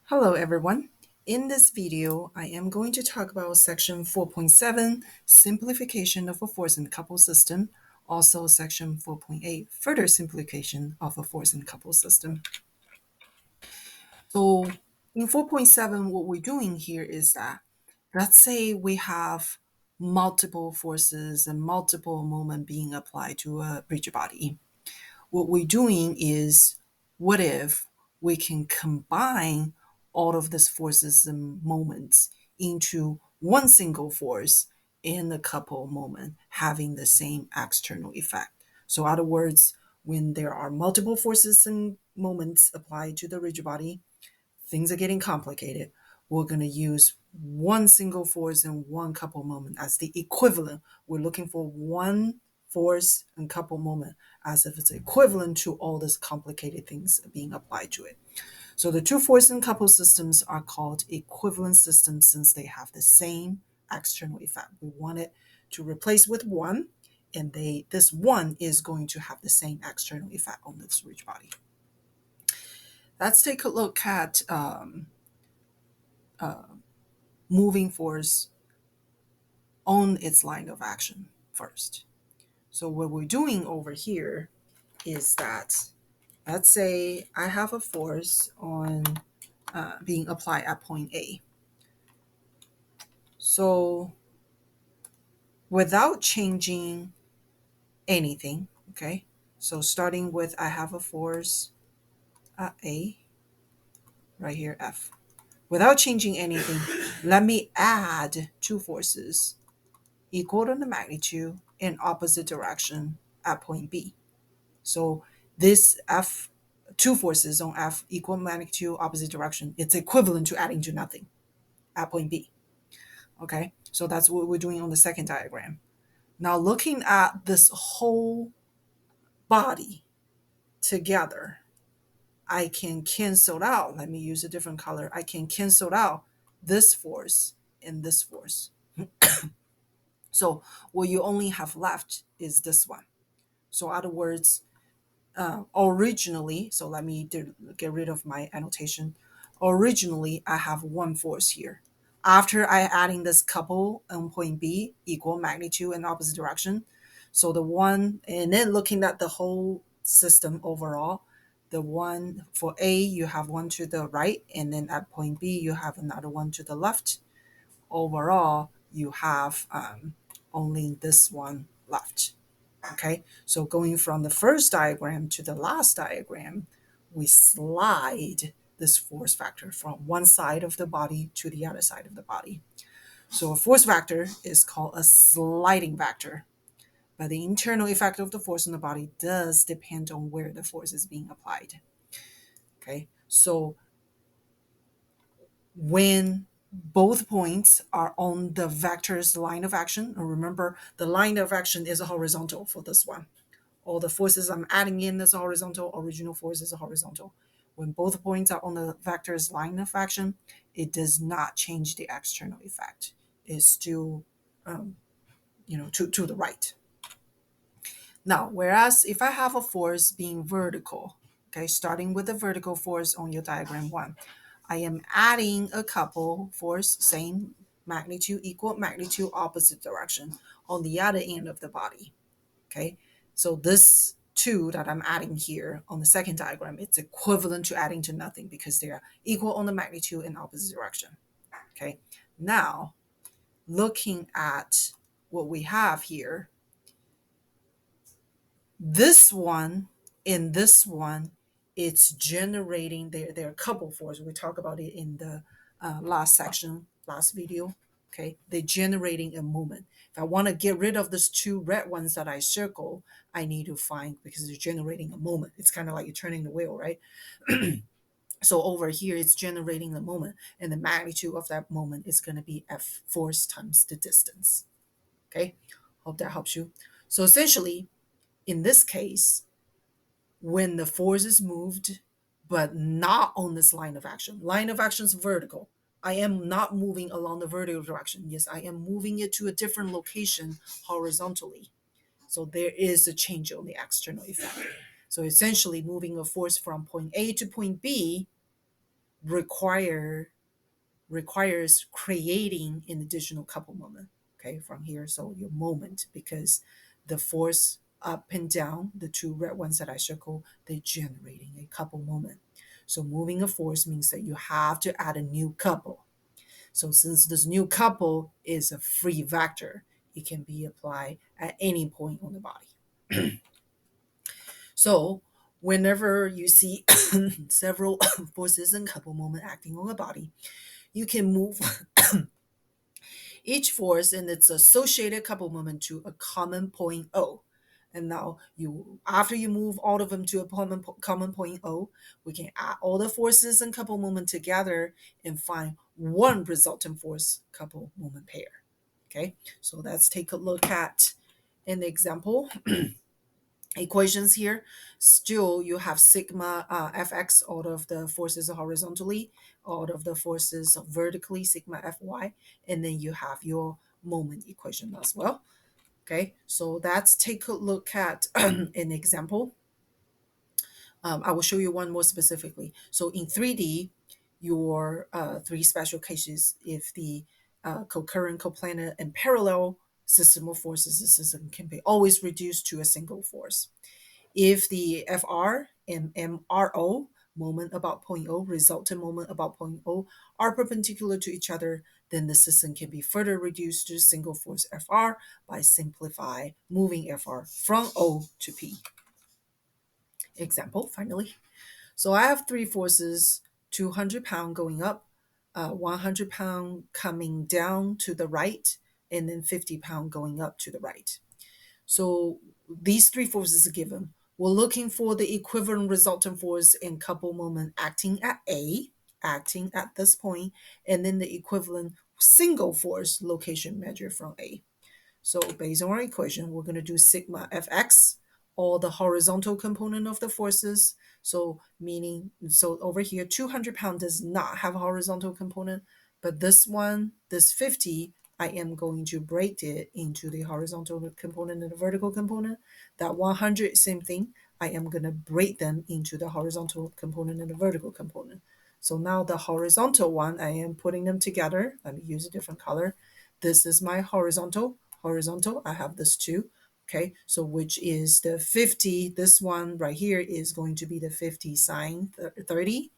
Hello everyone. In this video, I am going to talk about section 4.7, simplification of a force and couple system, also section 4.8, further simplification of a force and couple system. So in 4.7, what we're doing here is that, let's say we have multiple forces and multiple moment being applied to a rigid body. What we're doing is, what if we can combine all of these forces and moments into one single force in a couple moment having the same external effect? So in other words, when there are multiple forces and moments applied to the rigid body, things are getting complicated. We're going to use one single force and one couple moment as the equivalent. We're looking for one force and couple moment as if it's equivalent to all these complicated things being applied to it. So the two force and couple systems are called equivalent systems since they have the same external effect. We want it to replace with one, and this one is going to have the same external effect on this rigid body. Let's take a look at moving force on its line of action first. So what we're doing over here is that, let's say I have a force on being applied at point A. So without changing anything, okay, so starting with I have a force at A, right here, F. Without changing anything, let me add two forces equal to the magnitude in opposite direction at point B. So this F, two forces on F equal magnitude, opposite direction, it's equivalent to adding to nothing at point B. Okay, so that's what we're doing on the second diagram. Now looking at this whole body together, I can cancel out, let me use a different color, I can cancel out this force and this force. So what you only have left is this one. So in other words, originally, so let me get rid of my annotation. Originally, I have one force here. After I adding this couple on point B equal magnitude and opposite direction, so the one, and then looking at the whole system overall, the one for A, you have one to the right, and then at point B, you have another one to the left. Overall, you have only this one left. Okay, so going from the first diagram to the last diagram, we slide this force factor from one side of the body to the other side of the body. So a force factor is called a sliding factor, but the internal effect of the force in the body does depend on where the force is being applied. Okay, so when both points are on the vector's line of action, and remember the line of action is horizontal for this one. All the forces I'm adding in is horizontal, original force is horizontal. When both points are on the vector's line of action, it does not change the external effect. It's still, to the right. Now, whereas if I have a force being vertical, okay, starting with the vertical force on your diagram one, I am adding a couple force, same magnitude, equal magnitude, opposite direction on the other end of the body. Okay, so this two that I'm adding here on the second diagram, it's equivalent to adding to nothing because they are equal on the magnitude in opposite direction. Okay, now looking at what we have here, this one and this one, it's generating there are a couple forces. We talk about it in the last section, last video. Okay, they're generating a moment. If I want to get rid of these two red ones that I circle, I need to find, because they're generating a moment. It's kind of like you're turning the wheel, right? So over here, it's generating a moment, and the magnitude of that moment is going to be F force times the distance. Okay, hope that helps you. So essentially, in this case, when the force is moved, but not on this line of action. Line of action is vertical. I am not moving along the vertical direction. Yes, I am moving it to a different location horizontally. So there is a change on the external effect. So essentially moving a force from point A to point B, require requires creating an additional couple moment. Okay, from here, so your moment, because the force up and down, the two red ones that I circle, they're generating a couple moment. So moving a force means that you have to add a new couple. So since this new couple is a free vector, it can be applied at any point on the body. So whenever you see several forces and couple moment acting on a body, you can move each force and its associated couple moment to a common point O. And now you, after you move all of them to a common point O, we can add all the forces and couple moment together and find one resultant force couple moment pair. Okay, so let's take a look at an example. Equations here. Still, you have sigma fx, all of the forces horizontally, all of the forces vertically, sigma fy, and then you have your moment equation as well. Okay, so let's take a look at an example. I will show you one more specifically. So in 3D, your three special cases, if the concurrent, coplanar, and parallel system of forces, the system can be always reduced to a single force. If the FR and MRO, moment about point O, resultant moment about point O, are perpendicular to each other, then the system can be further reduced to single force FR by simplify moving FR from O to P. Example, finally. So I have three forces, 200-pound going up, 100-pound coming down to the right, and then 50-pound going up to the right. So these three forces are given. We're looking for the equivalent resultant force in couple moment acting at A, acting at this point, and then the equivalent single force location measured from A. So based on our equation, we're going to do sigma fx, all the horizontal component of the forces. So meaning, so over here, 200-pound does not have a horizontal component, but this one, this 50, I am going to break it into the horizontal component and the vertical component. That 100, same thing. I am going to break them into the horizontal component and the vertical component. So now the horizontal one, I am putting them together. Let me use a different color. This is my horizontal. I have this too. Okay, so which is the 50. This one right here is going to be the 50 sine 30,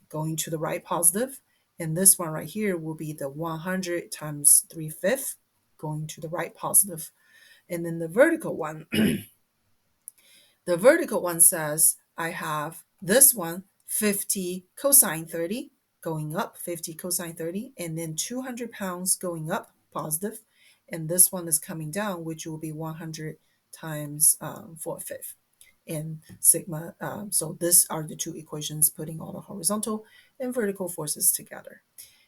going to the right positive. And this one right here will be the 100 times 3/5, going to the right positive. And then the vertical one, the vertical one says I have this one 50 cosine 30 going up, 50 cosine 30, and then 200 pounds going up, positive, and this one is coming down, which will be 100 times 4/5 and sigma. So these are the two equations putting all the horizontal and vertical forces together.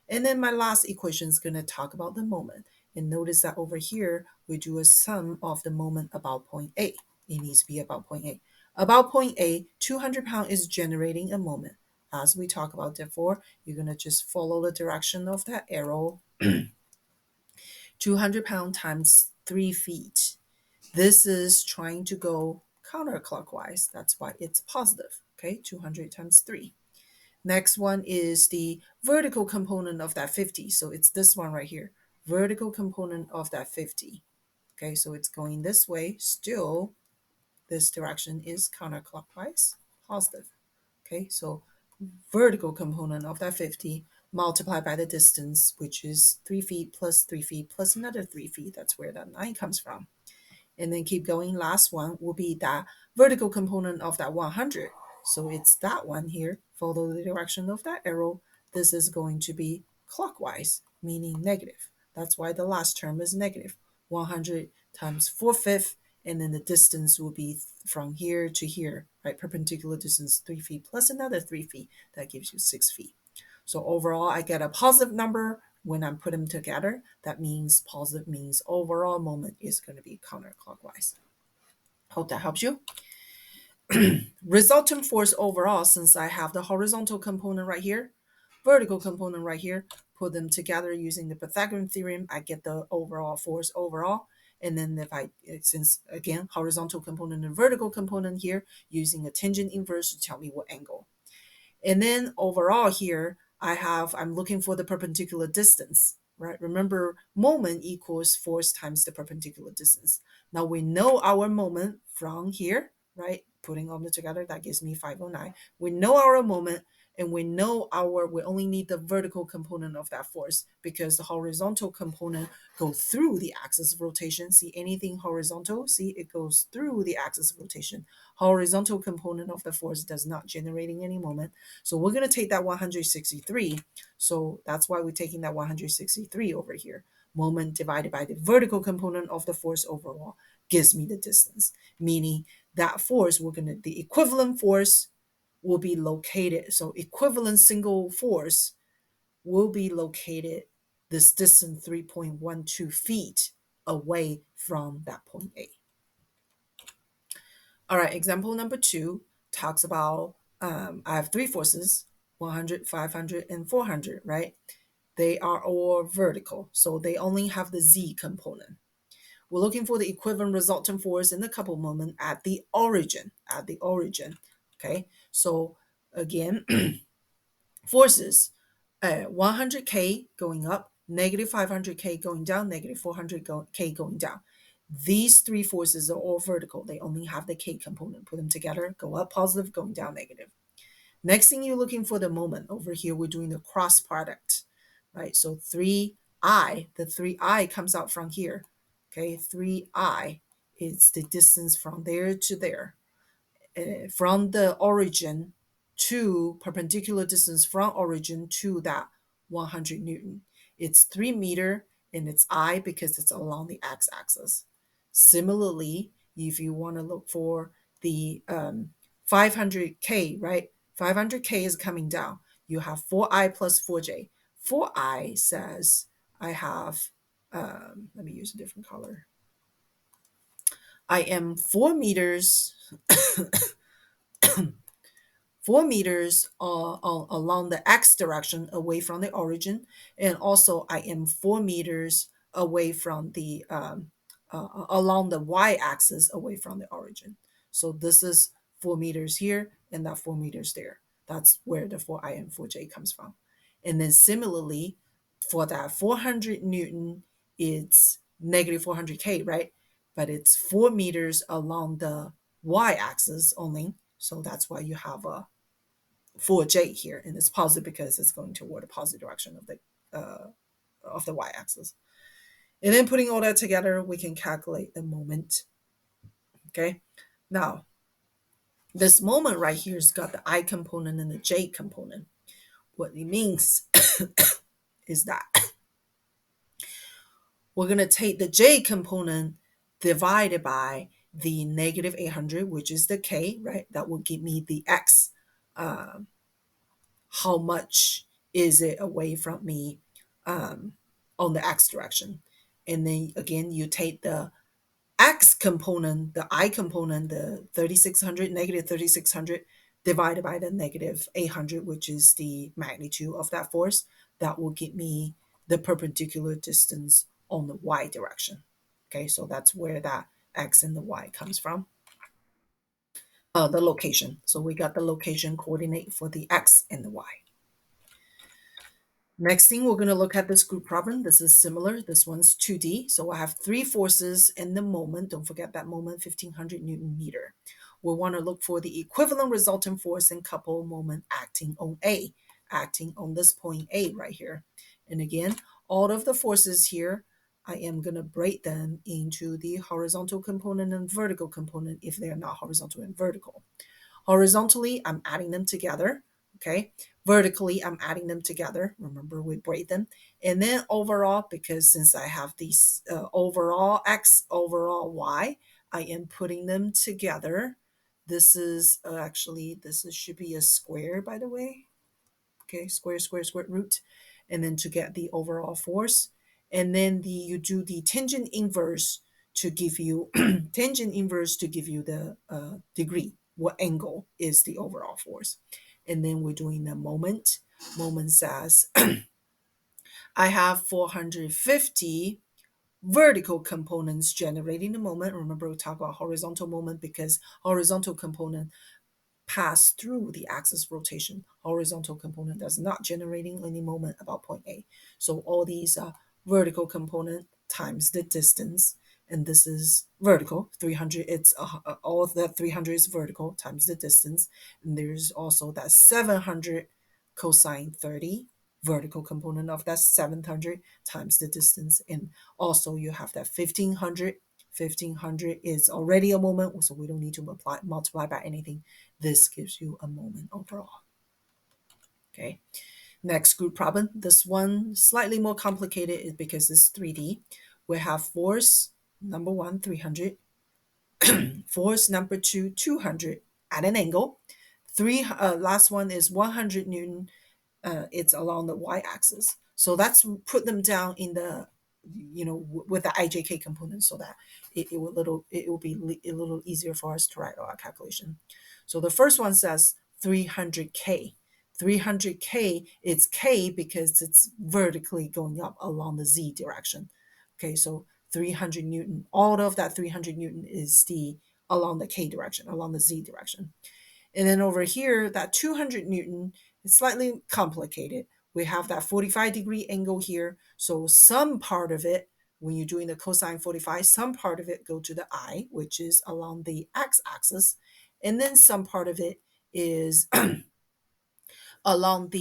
And then my last equation is going to talk about the moment. And notice that over here, we do a sum of the moment about point A. It needs to be about point A. About point A, 200-pound is generating a moment. As we talked about before, you're going to just follow the direction of that arrow. 200-pound times 3 feet. This is trying to go counterclockwise. That's why it's positive. Okay, 200 times 3. Next one is the vertical component of that 50. So it's this one right here. Vertical component of that 50. Okay, so it's going this way. Still, this direction is counterclockwise, positive. Okay, so vertical component of that 50 multiplied by the distance, which is 3 feet plus 3 feet plus another 3 feet. That's where that 9 comes from. And then keep going. Last one will be that vertical component of that 100. So it's that one here. Follow the direction of that arrow. This is going to be clockwise, meaning negative. That's why the last term is negative. 100 times 4/5, and then the distance will be from here to here, right? Perpendicular distance 3 feet plus another 3 feet. That gives you 6 feet. So overall, I get a positive number when I'm putting them together. That means positive means overall moment is going to be counterclockwise. Hope that helps you. Resultant force overall, since I have the horizontal component right here, vertical component right here, put them together using the Pythagorean theorem, I get the overall force overall. And then if I, since again, horizontal component and vertical component here, using a tangent inverse to tell me what angle. And then overall here, I'm looking for the perpendicular distance, right? Remember, moment equals force times the perpendicular distance. Now we know our moment from here, right? Putting all them together, that gives me 509. We know our moment, and we only need the vertical component of that force, because the horizontal component go through the axis of rotation. See, anything horizontal, see, it goes through the axis of rotation. Horizontal component of the force does not generating any moment. So we're going to take that 163. So that's why we're taking that 163 over here. Moment divided by the vertical component of the force overall gives me the distance, meaning that force, the equivalent force will be located. So equivalent single force will be located this distance 3.12 feet away from that point A. All right, example number 2 talks about I have three forces, 100, 500, and 400, right? They are all vertical, so they only have the Z component. We're looking for the equivalent resultant force in the couple moment at the origin. Okay, so again, forces 100K going up, negative 500K going down, negative 400K going down. These three forces are all vertical. They only have the K component. Put them together, go up positive, going down negative. Next thing, you're looking for the moment. Over here, we're doing the cross product, right? So 3I, the 3I comes out from here. Okay, 3I is the distance from there to there. From the origin to perpendicular distance from origin to that 100 Newton. It's 3 meter, and it's I because it's along the x-axis. Similarly, if you want to look for the 500K, right? 500K is coming down. You have 4I plus 4J. 4I says I have, let me use a different color. I am 4 meters 4 meters along the x direction away from the origin, and also I am 4 meters away from the along the y-axis away from the origin. So this is 4 meters here and that 4 meters there. That's where the 4i and 4j comes from. And then similarly, for that 400 Newton, it's negative 400K, right? But it's 4 meters along the y-axis only. So that's why you have a 4j here, and it's positive because it's going toward the positive direction of the y-axis. And then putting all that together, we can calculate the moment. Okay, now this moment right here has got the I component and the j component. What it means is that we're going to take the j component divided by the negative 800, which is the k, right? That will give me the x. How much is it away from me on the x direction? And then again, you take the x component, the I component, the 3600, negative 3600, divided by the negative 800, which is the magnitude of that force. That will give me the perpendicular distance on the y direction. Okay, so that's where that x and the y comes from. The location. So we got the location coordinate for the x and the y. Next thing, we're going to look at this group problem. This is similar. This one's 2D. So I have three forces in the moment. Don't forget that moment, 1500 Newton meter. We want to look for the equivalent resultant force and couple moment acting on A, acting on this point A right here. And again, all of the forces here, I am going to break them into the horizontal component and vertical component if they're not horizontal and vertical. Horizontally, I'm adding them together. Okay. Vertically, I'm adding them together. Remember, we braid them. And then overall, because since I have these overall x, overall y, I am putting them together. This is should be a square, by the way. Okay, square, square, square root. And then to get the overall force. And then you do the tangent inverse to give you tangent inverse to give you the degree, what angle is the overall force. And then we're doing the moment. Moment says I have 450 vertical components generating the moment. Remember, we talk about horizontal moment because horizontal component pass through the axis rotation. Horizontal component does not generating any moment about point A. So all these are vertical component times the distance, and this is vertical 300. It's all of that 300 is vertical times the distance, and there's also that 700 cosine 30 vertical component of that 700 times the distance, and also you have that 1500 is already a moment, so we don't need to multiply by anything. This gives you a moment overall. Okay, next group problem. This one slightly more complicated is because it's 3D. We have force number 1 300, force number 2 200 at an angle. Last one is 100 Newton. It's along the y-axis. So let's put them down in the, with the IJK component, so that it will be a little easier for us to write our calculation. So the first one says 300K. 300K, it's K because it's vertically going up along the Z direction. Okay, so 300 Newton, all of that 300 Newton is along the K direction, along the Z direction. And then over here, that 200 Newton is slightly complicated. We have that 45-degree angle here. So some part of it, when you're doing the cosine 45, some part of it go to the I, which is along the x-axis. And then some part of it is along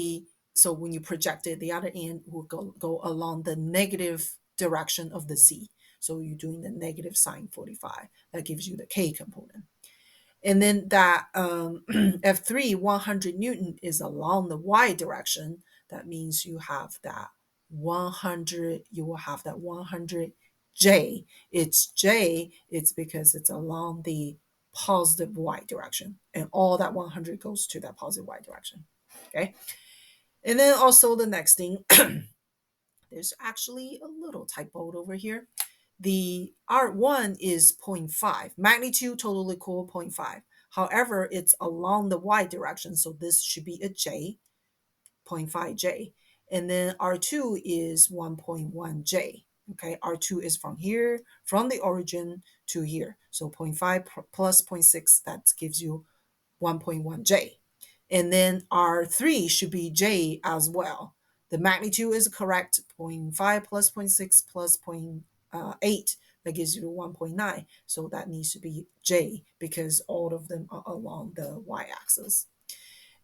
so when you project it, the other end will go along the negative direction of the Z. So you're doing the negative sine 45. That gives you the K component. And then that F3, 100 Newton, is along the y direction. That means you have that 100, you will have that 100 J. It's J, it's because it's along the positive y direction. And all that 100 goes to that positive y direction. Okay. And then also the next thing, there's actually a little typo over here. The R1 is 0.5. Magnitude total equal 0.5. However, it's along the y direction, so this should be a J, 0.5 J. And then R2 is 1.1 J. Okay, R2 is from here, from the origin to here. So 0.5 plus 0.6, that gives you 1.1 J. And then R3 should be J as well. The magnitude is correct, 0.5 plus 0.6 plus 0.8, that gives you 1.9. So that needs to be J because all of them are along the y-axis.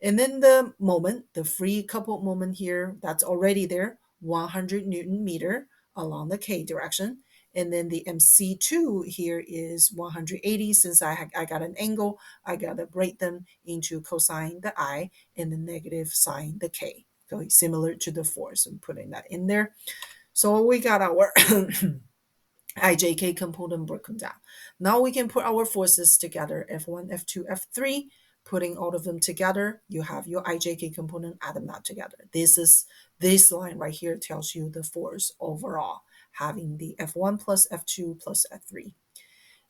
And then the moment, the free coupled moment here, that's already there, 100 Newton meter along the K direction. And then the MC2 here is 180. Since I got an angle, I got to break them into cosine the I and the negative sine the K. So similar to the force. I'm putting that in there. So we got our IJK component broken down. Now we can put our forces together, F1, F2, F3. Putting all of them together, you have your IJK component, add them out together. This line right here tells you the force overall, having the F1 plus F2 plus F3.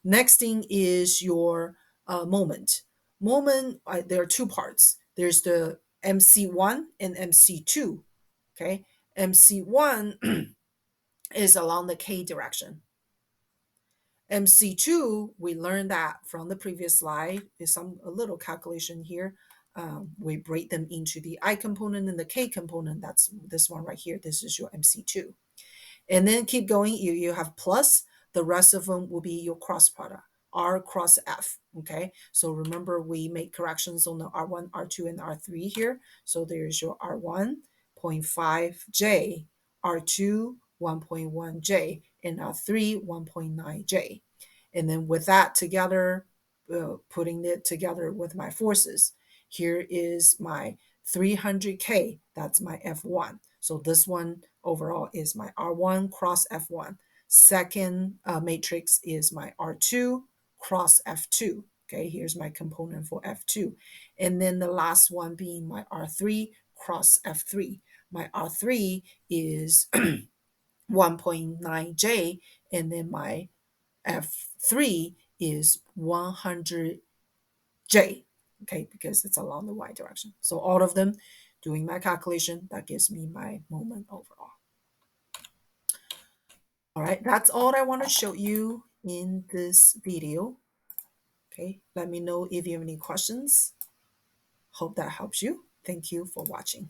Next thing is your moment. Moment, there are two parts. There's the MC1 and MC2. Okay, MC1 is along the K direction. MC2, we learned that from the previous slide. There's a little calculation here. We break them into the I component and the K component. That's this one right here. This is your MC2. And then keep going. You have plus. The rest of them will be your cross product, R cross F. Okay. So remember, we make corrections on the R1, R2, and R3 here. So there's your R1, 0.5J, R2, 1.1J, and R3, 1.9J. And then with that together, putting it together with my forces, here is my 300K. That's my F1. So this one overall is my R1 cross F1. Second matrix is my R2 cross F2. Okay, here's my component for F2. And then the last one being my R3 cross F3. My R3 is 1.9J, and then my F3 is 100J, okay, because it's along the y direction. So all of them, doing my calculation, that gives me my moment overall. All right, that's all I want to show you in this video. Okay, let me know if you have any questions. Hope that helps you. Thank you for watching.